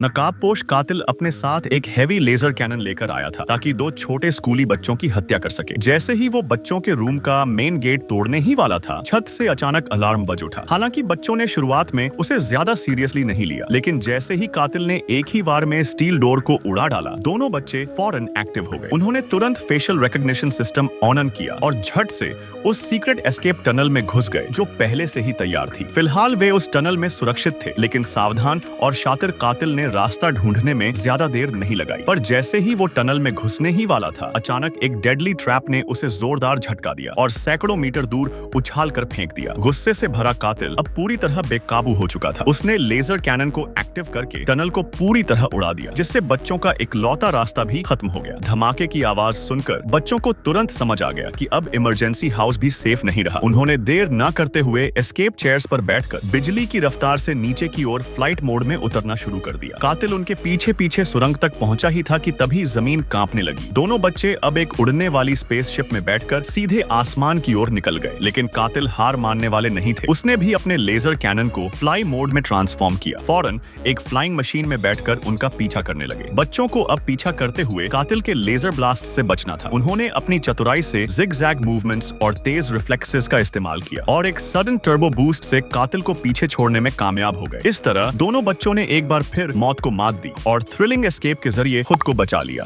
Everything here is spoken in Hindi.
नकाबपोश कातिल अपने साथ एक हैवी लेजर कैनन लेकर आया था ताकि दो छोटे स्कूली बच्चों की हत्या कर सके। जैसे ही वो बच्चों के रूम का मेन गेट तोड़ने ही वाला था, छत से अचानक अलार्म बज उठा। हालांकि बच्चों ने शुरुआत में उसे ज्यादा सीरियसली नहीं लिया, लेकिन जैसे ही कातिल ने एक ही बार में स्टील डोर को उड़ा डाला, दोनों बच्चे फौरन एक्टिव हो गए। उन्होंने तुरंत फेशियल रिकॉग्निशन सिस्टम ऑन किया और झट से उस सीक्रेट एस्केप टनल में घुस गए जो पहले से ही तैयार थी। फिलहाल वे उस टनल में सुरक्षित थे, लेकिन सावधान और शातिर कातिल ने रास्ता ढूंढने में ज्यादा देर नहीं लगाई। पर जैसे ही वो टनल में घुसने ही वाला था, अचानक एक डेडली ट्रैप ने उसे जोरदार झटका दिया और सैकड़ों मीटर दूर उछाल कर फेंक दिया। गुस्से से भरा कातिल अब पूरी तरह बेकाबू हो चुका था। उसने लेजर कैनन को एक्टिव करके टनल को पूरी तरह उड़ा दिया, जिससे बच्चों का इकलौता रास्ता भी खत्म हो गया। धमाके की आवाज सुनकर बच्चों को तुरंत समझ आ गया कि अब इमरजेंसी हाउस भी सेफ नहीं रहा। उन्होंने देर न करते हुए एस्केप चेयर्स पर बैठकर बिजली की रफ्तार से नीचे की ओर फ्लाइट मोड में उतरना शुरू कर दिया। कातिल उनके पीछे पीछे सुरंग तक पहुंचा ही था कि तभी जमीन कांपने लगी। दोनों बच्चे अब एक उड़ने वाली स्पेसशिप में बैठकर सीधे आसमान की ओर निकल गए, लेकिन कातिल हार मानने वाले नहीं थे। उसने भी अपने लेजर कैनन को फ्लाई मोड में ट्रांसफॉर्म किया। फौरन एक फ्लाइंग मशीन में बैठकर उनका पीछा करने लगे। बच्चों को अब पीछा करते हुए कातिल के लेजर ब्लास्ट से बचना था। उन्होंने अपनी चतुराई से जिग-जैग मूवमेंट्स और तेज रिफ्लेक्सेस का इस्तेमाल किया और एक सडन टर्बो बूस्ट से कातिल को पीछे छोड़ने में कामयाब हो गए। इस तरह दोनों बच्चों ने एक बार फिर मौत को मात दी और थ्रिलिंग एस्केप के जरिए खुद को बचा लिया।